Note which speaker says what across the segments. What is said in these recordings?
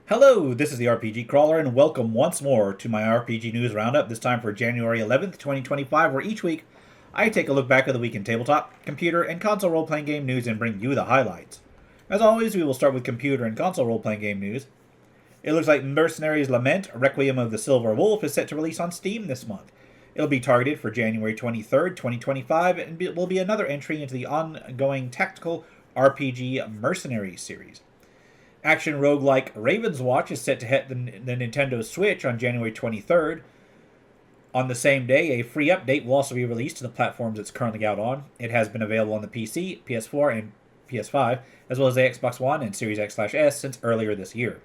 Speaker 1: Hello, this is the RPG Crawler, and welcome once more to my RPG News Roundup, this time for January 11th, 2025, where each week I take a look back at the week in tabletop, computer, and console role-playing game news and bring you the highlights. As always, we will start with computer and console role-playing game news. It looks like Mercenaries Lament, Requiem of the Silver Wolf is set to release on Steam this month. It'll be targeted for January 23rd, 2025, and will be another entry into the ongoing tactical RPG Mercenaries series. Action roguelike Raven's Watch is set to hit the Nintendo Switch on January 23rd. On the same day, a free update will also be released to the platforms it's currently out on. It has been available on the PC, PS4, and PS5, as well as the Xbox One and Series X/S since earlier this year.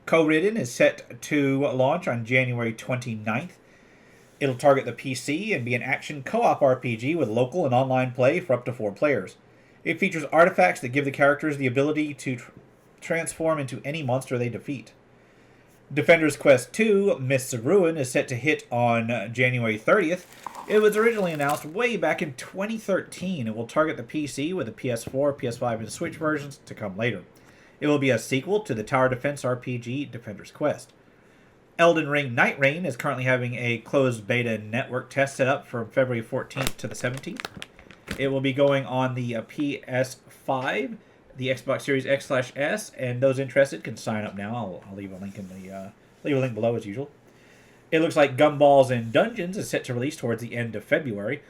Speaker 1: Co-Ridden is set to launch on January 29th. It'll target the PC and be an action co-op RPG with local and online play for up to 4 players. It features artifacts that give the characters the ability to transform into any monster they defeat. Defender's Quest 2, Mists of Ruin, is set to hit on January 30th. It was originally announced way back in 2013. It will target the PC with the PS4, PS5, and Switch versions to come later. It will be a sequel to the tower defense RPG Defender's Quest. Elden Ring Night Rain is currently having a closed beta network test set up from February 14th to the 17th. It will be going on the PS5, the Xbox Series X/S, and those interested can sign up now. I'll leave a link leave a link below as usual. It looks like Gumballs and Dungeons is set to release towards the end of February.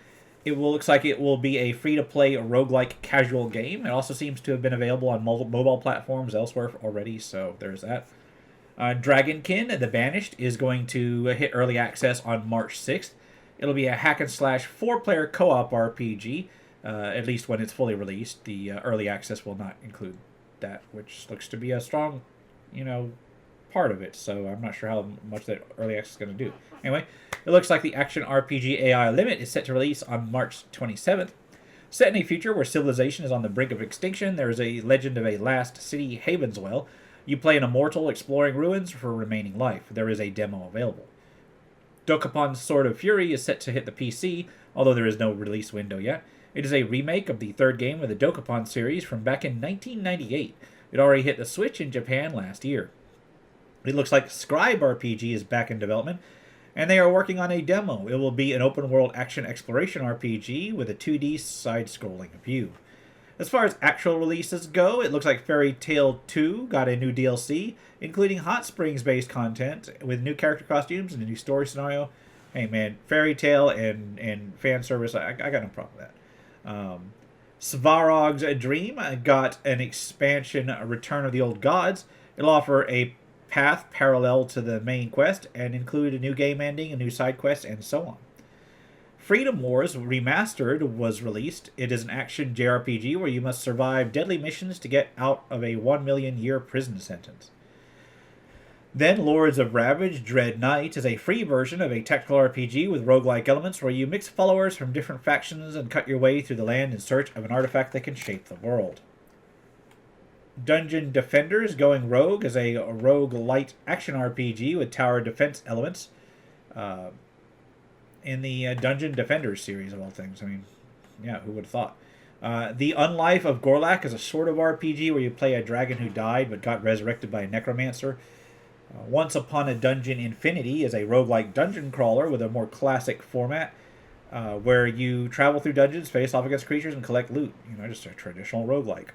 Speaker 1: Looks like it will be a free-to-play roguelike casual game. It also seems to have been available on mobile platforms elsewhere already, so there's that. Dragonkin, The Banished, is going to hit early access on March 6th. It'll be a hack-and-slash 4-player co-op RPG, at least when it's fully released. The early access will not include that, which looks to be a strong, part of it. So I'm not sure how much that early access is going to do. Anyway, it looks like the action RPG AI Limit is set to release on March 27th. Set in a future where civilization is on the brink of extinction, there is a legend of a last city, Havenswell. You play an immortal exploring ruins for remaining life. There is a demo available. Dokupon's Sword of Fury is set to hit the PC, although there is no release window yet. It is a remake of the third game of the Dokapon series from back in 1998. It already hit the Switch in Japan last year. It looks like Scribe RPG is back in development, and they are working on a demo. It will be an open-world action exploration RPG with a 2D side-scrolling view. As far as actual releases go, it looks like Fairy Tail 2 got a new DLC, including Hot Springs-based content with new character costumes and a new story scenario. Hey man, Fairy Tail and fan service, I got no problem with that. Svarog's Dream got an expansion, Return of the Old Gods. It'll offer a path parallel to the main quest and include a new game ending, a new side quest, and so on. Freedom Wars Remastered was released. It is an action JRPG where you must survive deadly missions to get out of a 1,000,000-year prison sentence. Then Lords of Ravage Dread Knight is a free version of a tactical RPG with roguelike elements where you mix followers from different factions and cut your way through the land in search of an artifact that can shape the world. Dungeon Defenders Going Rogue is a roguelite action RPG with tower defense elements. In the Dungeon Defenders series of all things. I mean, yeah, who would have thought? The Unlife of Gorlak is a sort of RPG where you play a dragon who died but got resurrected by a necromancer. Once Upon a Dungeon Infinity is a roguelike dungeon crawler with a more classic format where you travel through dungeons, face off against creatures, and collect loot. Just a traditional roguelike.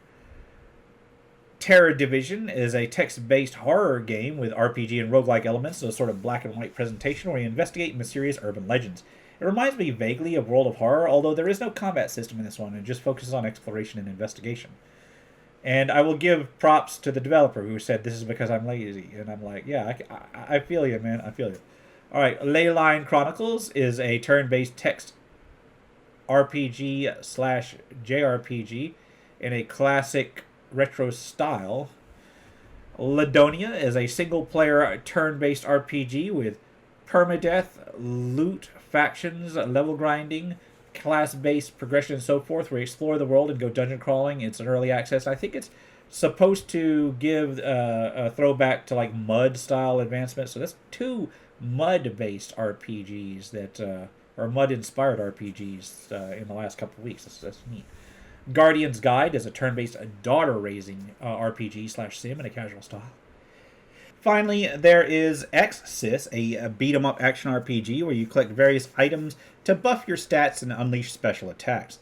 Speaker 1: Terror Division is a text-based horror game with RPG and roguelike elements, so a sort of black and white presentation where you investigate mysterious urban legends. It reminds me vaguely of World of Horror, although there is no combat system in this one. It just focuses on exploration and investigation. And I will give props to the developer who said, this is because I'm lazy. And I'm like, yeah, I feel you, man. I feel you. All right, Leyline Chronicles is a turn-based text RPG/JRPG in a classic retro style. Ladonia is a single-player turn-based RPG with permadeath, loot, factions, level grinding, class-based progression, and so forth, where you explore the world and go dungeon crawling. It's an early access. I think it's supposed to give a throwback to like Mud-style advancement. So that's 2 Mud-based RPGs that or Mud-inspired RPGs in the last couple of weeks. That's neat. Guardian's Guide is a turn-based daughter-raising RPG/sim in a casual style. Finally, there is X-Sys, a beat-em-up action RPG where you collect various items to buff your stats and unleash special attacks.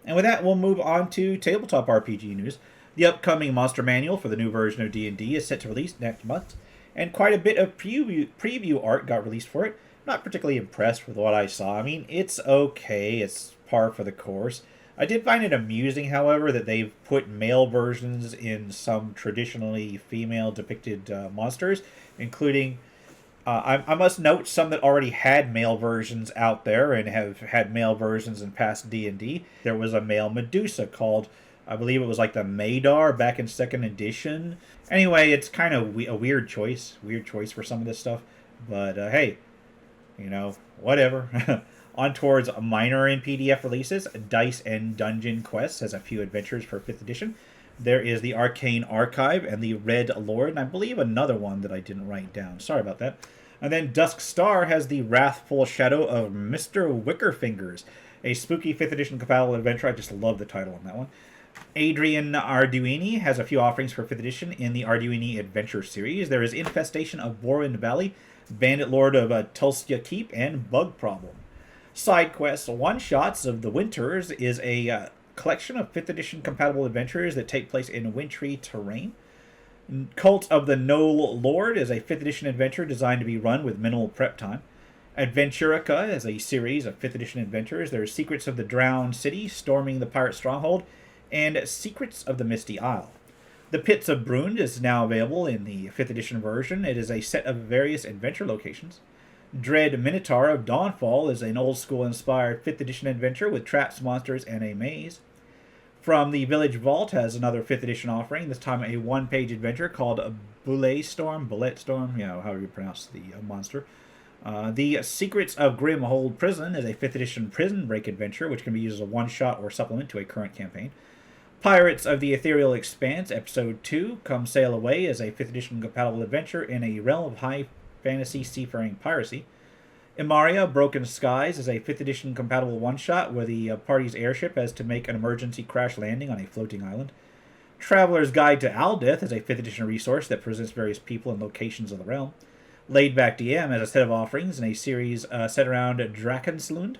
Speaker 1: And with that, we'll move on to tabletop RPG news. The upcoming monster manual for the new version of D&D is set to release next month, and quite a bit of preview art got released for it. Not particularly impressed with what I saw. I mean, it's okay. It's par for the course. I did find it amusing, however, that they've put male versions in some traditionally female depicted monsters, including, I must note, some that already had male versions out there and have had male versions in past D&D. There was a male Medusa called, I believe it was like the Madar back in 2nd edition. Anyway, it's kind of a weird choice for some of this stuff. But hey, whatever. On towards minor and PDF releases, Dice and Dungeon Quest has a few adventures for 5th edition. There is the Arcane Archive and the Red Lord, and I believe another one that I didn't write down. Sorry about that. And then Dusk Star has the Wrathful Shadow of Mr. Wickerfingers, a spooky 5th edition compatible adventure. I just love the title on that one. Adrian Arduini has a few offerings for 5th edition in the Arduini Adventure series. There is Infestation of Borin Valley, Bandit Lord of Tulsia Keep, and Bug Problem. Side quests one-shots of the Winters is a collection of 5th edition compatible adventures that take place in wintry terrain. Cult of the Knoll Lord is a 5th edition adventure designed to be run with minimal prep time. Adventurica is a series of 5th edition adventures. There are Secrets of the Drowned City, Storming the Pirate Stronghold, and Secrets of the Misty Isle. The Pits of Brund is now available in the 5th edition version. It is a set of various adventure locations. Dread Minotaur of Dawnfall is an old-school-inspired 5th edition adventure with traps, monsters, and a maze. From the Village Vault has another 5th edition offering, this time a one-page adventure called Bullet Storm, however you pronounce the monster. The Secrets of Grimhold Prison is a 5th edition prison break adventure, which can be used as a one-shot or supplement to a current campaign. Pirates of the Ethereal Expanse, Episode 2, Come Sail Away is a 5th edition compatible adventure in a realm of high fantasy seafaring piracy. Imaria Broken Skies is a 5th edition compatible one-shot where the party's airship has to make an emergency crash landing on a floating island. Traveler's Guide to Aldeth is a 5th edition resource that presents various people and locations of the realm. Laidback DM has a set of offerings in a series set around Drakenslund.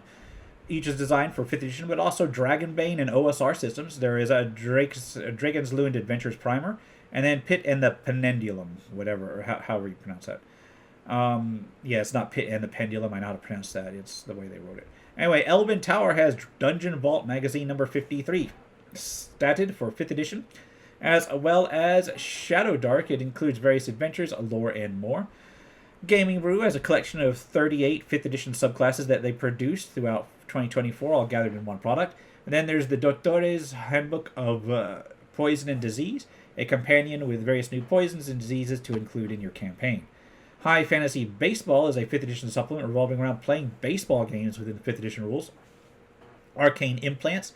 Speaker 1: Each is designed for 5th edition, but also Dragonbane and OSR systems. There is a Drakenslund Adventures Primer, and then Pit and the Pendulum, whatever, or however you pronounce that. It's not Pit and the Pendulum. I know how to pronounce that. It's the way they wrote it. Anyway, Elven Tower has Dungeon Vault Magazine number 53, statted for 5th edition, as well as Shadow Dark. It includes various adventures, lore, and more. Gaming Brew has a collection of 38 5th edition subclasses that they produced throughout 2024, all gathered in one product. And then there's the Doctores Handbook of Poison and Disease, a companion with various new poisons and diseases to include in your campaign. High Fantasy Baseball is a 5th edition supplement revolving around playing baseball games within the 5th edition rules. Arcane Implants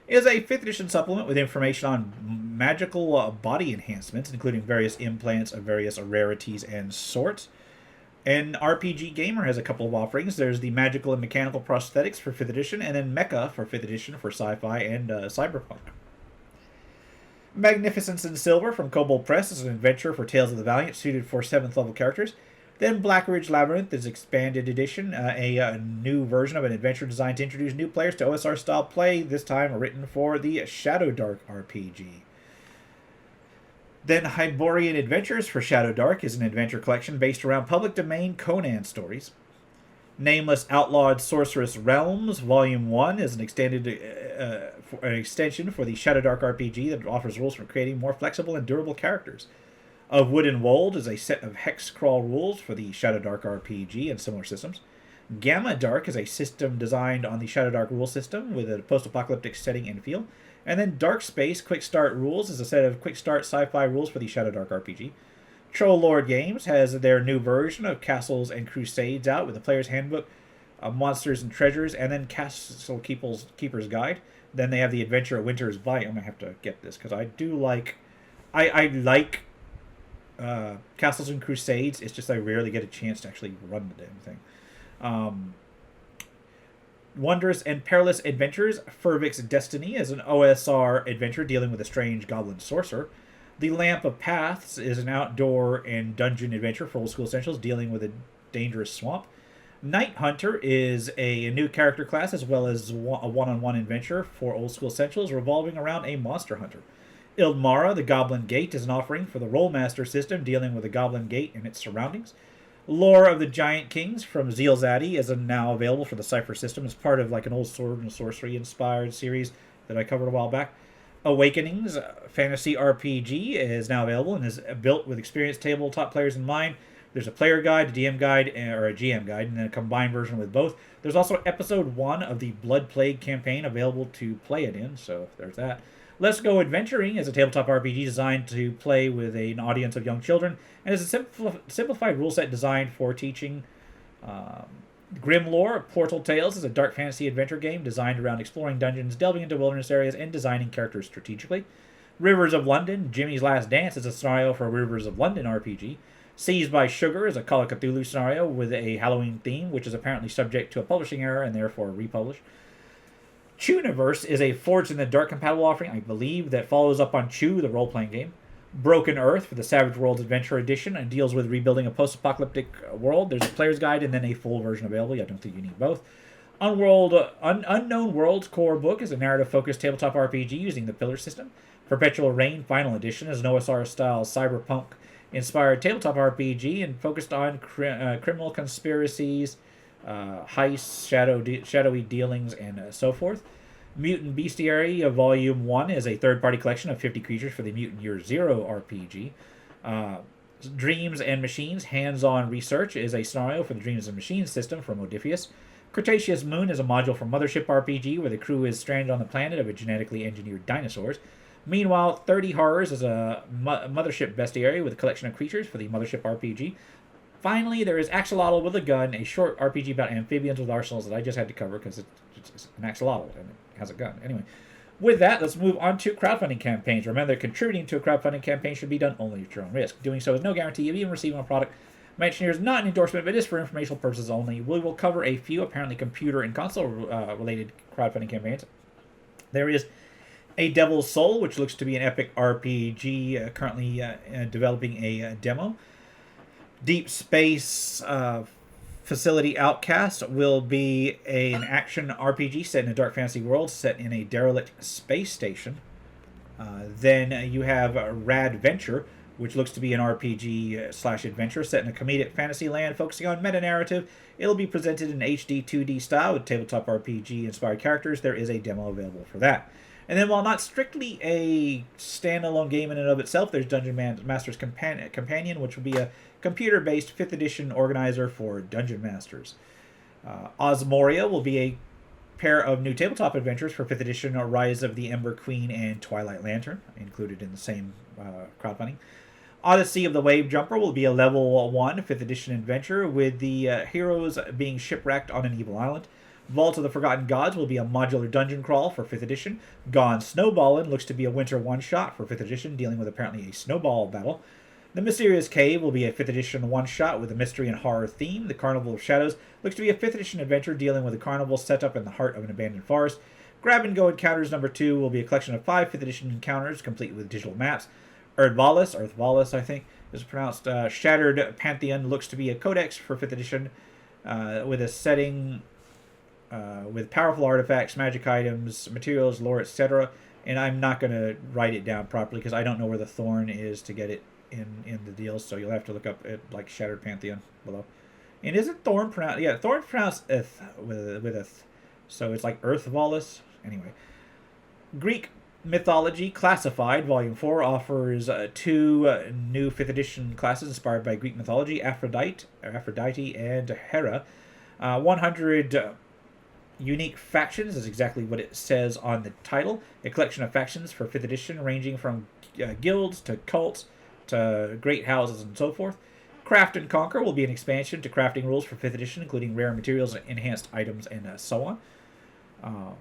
Speaker 1: is a 5th edition supplement with information on magical body enhancements, including various implants of various rarities and sorts. And RPG Gamer has a couple of offerings. There's the Magical and Mechanical Prosthetics for 5th edition, and then Mecha for 5th edition for sci-fi and cyberpunk. Magnificence in Silver from Kobold Press is an adventure for Tales of the Valiant suited for 7th level characters. Then Black Ridge Labyrinth is expanded edition, a new version of an adventure designed to introduce new players to OSR style play, this time written for the Shadow Dark RPG. Then Hyborian Adventures for Shadow Dark is an adventure collection based around public domain Conan stories. Nameless Outlawed Sorceress Realms Volume 1 is an extension for the Shadow Dark RPG that offers rules for creating more flexible and durable characters. Of Wood and Wold is a set of hex crawl rules for the Shadow Dark RPG and similar systems. Gamma Dark is a system designed on the Shadow Dark rule system with a post-apocalyptic setting and feel. And then Dark Space Quick Start Rules is a set of quick start sci-fi rules for the Shadow Dark RPG. Troll Lord Games has their new version of Castles and Crusades out with the Player's Handbook, Monsters and Treasures, and then Castle Keeper's Guide. Then they have the Adventure of Winter's Bite. I'm going to have to get this because I do like... I like Castles and Crusades. It's just I rarely get a chance to actually run the damn thing. Wondrous and Perilous Adventures, Furvik's Destiny is an OSR adventure dealing with a strange goblin sorcerer. The Lamp of Paths is an outdoor and dungeon adventure for Old School Essentials dealing with a dangerous swamp. Night Hunter is a new character class as well as a one-on-one adventure for Old School Essentials revolving around a monster hunter. Ildmara, the Goblin Gate, is an offering for the Rollmaster system dealing with the Goblin Gate and its surroundings. Lore of the Giant Kings from Zielzaddy is now available for the Cypher system as part of like an old sword and sorcery inspired series that I covered a while back. Awakenings Fantasy RPG is now available and is built with experienced tabletop players in mind. There's a player guide, a DM guide, or a GM guide, and then a combined version with both. There's also episode 1 of the Blood Plague campaign available to play it in, so there's that. Let's Go Adventuring is a tabletop RPG designed to play with an audience of young children, and is a simplified rule set designed for teaching. Grimlore Portal Tales is a dark fantasy adventure game designed around exploring dungeons, delving into wilderness areas, and designing characters strategically. Rivers of London Jimmy's Last Dance is a scenario for Rivers of London RPG. Seized by Sugar is a Call of Cthulhu scenario with a Halloween theme, which is apparently subject to a publishing error and therefore republished. Chuniverse is a Forged in the Dark compatible offering, I believe, that follows up on Chew, the role-playing game. Broken Earth for the Savage Worlds Adventure Edition and deals with rebuilding a post-apocalyptic world. There's a player's guide and then a full version available. I don't think you need both. Unknown Worlds Core Book is a narrative-focused tabletop RPG using the Pillar system. Perpetual Reign Final Edition is an OSR-style cyberpunk-inspired tabletop RPG and focused on criminal conspiracies, heists, shadowy dealings, and so forth. Mutant Bestiary Volume 1 is a third-party collection of 50 creatures for the Mutant Year Zero RPG. Dreams and Machines Hands-On Research is a scenario for the Dreams and Machines system from Odysseus. Cretaceous Moon is a module for Mothership RPG where the crew is stranded on the planet of a genetically engineered dinosaurs. Meanwhile, 30 Horrors is a Mothership Bestiary with a collection of creatures for the Mothership RPG. Finally, there is Axolotl with a Gun, a short RPG about amphibians with arsenals that I just had to cover because it's an axolotl and it has a gun. Anyway, with that, let's move on to crowdfunding campaigns. Remember, contributing to a crowdfunding campaign should be done only at your own risk. Doing so is no guarantee of even receiving a product. Mentioned here is not an endorsement, but is for informational purposes only. We will cover a few apparently computer and console related crowdfunding campaigns. There is A Devil's Soul, which looks to be an epic RPG, currently developing a demo. Deep Space Facility Outcast will be an action RPG set in a dark fantasy world set in a derelict space station. Then you have Rad Venture, which looks to be an RPG/adventure set in a comedic fantasy land focusing on meta-narrative. It'll be presented in HD 2D style with tabletop RPG-inspired characters. There is a demo available for that. And then while not strictly a standalone game in and of itself, there's Dungeon Master's Companion, which will be a computer-based 5th edition organizer for Dungeon Masters. Osmoria will be a pair of new tabletop adventures for 5th edition Rise of the Ember Queen and Twilight Lantern, included in the same crowdfunding. Odyssey of the Wave Jumper will be a level 1 5th edition adventure with the heroes being shipwrecked on an evil island. Vault of the Forgotten Gods will be a modular dungeon crawl for 5th edition. Gone Snowballin' looks to be a winter one-shot for 5th edition, dealing with apparently a snowball battle. The Mysterious Cave will be a 5th edition one-shot with a mystery and horror theme. The Carnival of Shadows looks to be a 5th edition adventure dealing with a carnival set up in the heart of an abandoned forest. Grab and Go Encounters number 2 will be a collection of 5 5th edition encounters, complete with digital maps. Earthvalis, I think, is pronounced. Shattered Pantheon looks to be a codex for 5th edition with a setting with powerful artifacts, magic items, materials, lore, etc. And I'm not going to write it down properly because I don't know where the thorn is to get it in the deal, so you'll have to look up it like Shattered Pantheon below. And isn't Thorn pronounced? Yeah, Thorn pronounced ith with a th. So it's like Earthvalis. Anyway, Greek Mythology Classified Volume 4 offers 2 new 5th edition classes inspired by Greek mythology: Aphrodite, and Hera. 100 unique factions is exactly what it says on the title. A collection of factions for 5th edition ranging from guilds to cults to great houses and so forth. Craft and Conquer will be an expansion to crafting rules for 5th edition, including rare materials, enhanced items, and so on.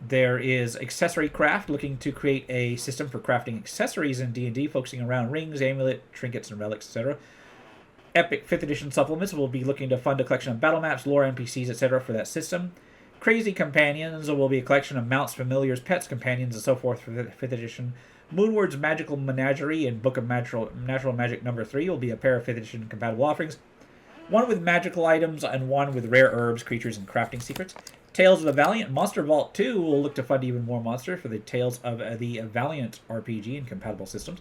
Speaker 1: There is Accessory Craft, looking to create a system for crafting accessories in D&D, focusing around rings, amulet, trinkets, and relics, etc. Epic 5th edition supplements will be looking to fund a collection of battle maps, lore, NPCs, etc. for that system. Crazy Companions will be a collection of mounts, familiars, pets, companions, and so forth for the 5th edition. Moonward's Magical Menagerie and Book of Natural Magic No. 3 will be a pair of 5th edition compatible offerings. One with magical items and one with rare herbs, creatures, and crafting secrets. Tales of the Valiant Monster Vault 2 will look to fund even more monsters for the Tales of the Valiant RPG and compatible systems.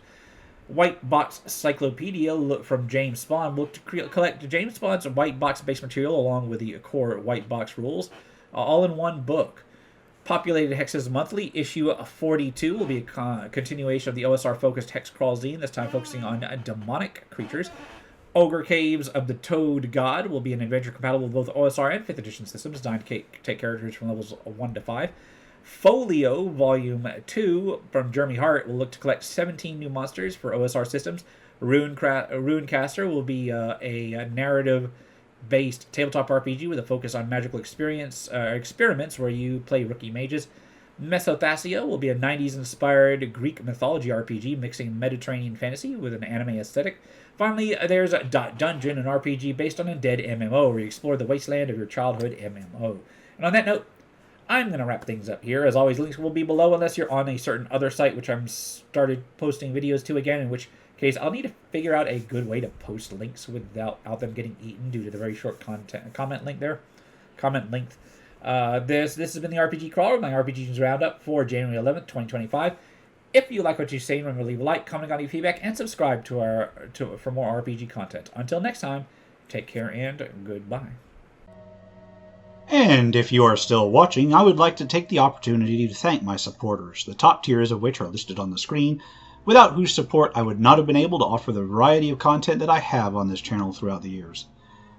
Speaker 1: White Box Cyclopedia from James Spawn will look to collect James Spawn's white box base material along with the core white box rules, all in one book. Populated Hexes Monthly, issue 42, will be a continuation of the OSR-focused Hex Crawl zine, this time focusing on demonic creatures. Ogre Caves of the Toad God will be an adventure compatible with both OSR and 5th edition systems, designed to take characters from levels 1 to 5. Folio Volume 2 from Jeremy Hart will look to collect 17 new monsters for OSR systems. Runecaster will be a narrative-based tabletop RPG with a focus on magical experiments where you play rookie mages. Mesothasia will be a 90s-inspired Greek mythology RPG mixing Mediterranean fantasy with an anime aesthetic. Finally, there's a Dungeon, an RPG based on a dead MMO where you explore the wasteland of your childhood MMO. And on that note, I'm going to wrap things up here. As always, links will be below unless you're on a certain other site, which I'm started posting videos to again, in which case I'll need to figure out a good way to post links without them getting eaten due to the very short comment length there. This has been the RPG Crawler, my RPG News Roundup for January 11th, 2025. If you like what you've seen, remember to leave a like, comment on your feedback, and subscribe for more RPG content. Until next time, take care and goodbye.
Speaker 2: And if you are still watching, I would like to take the opportunity to thank my supporters, the top tiers of which are listed on the screen, without whose support I would not have been able to offer the variety of content that I have on this channel throughout the years.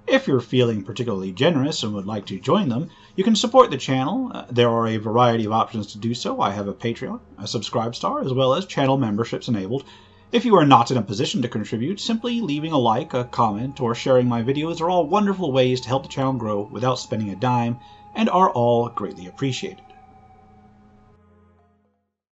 Speaker 2: If you're feeling particularly generous and would like to join them, you can support the channel. There are a variety of options to do so. I have a Patreon, a Subscribestar, as well as channel memberships enabled. If you are not in a position to contribute, simply leaving a like, a comment, or sharing my videos are all wonderful ways to help the channel grow without spending a dime, and are all greatly appreciated.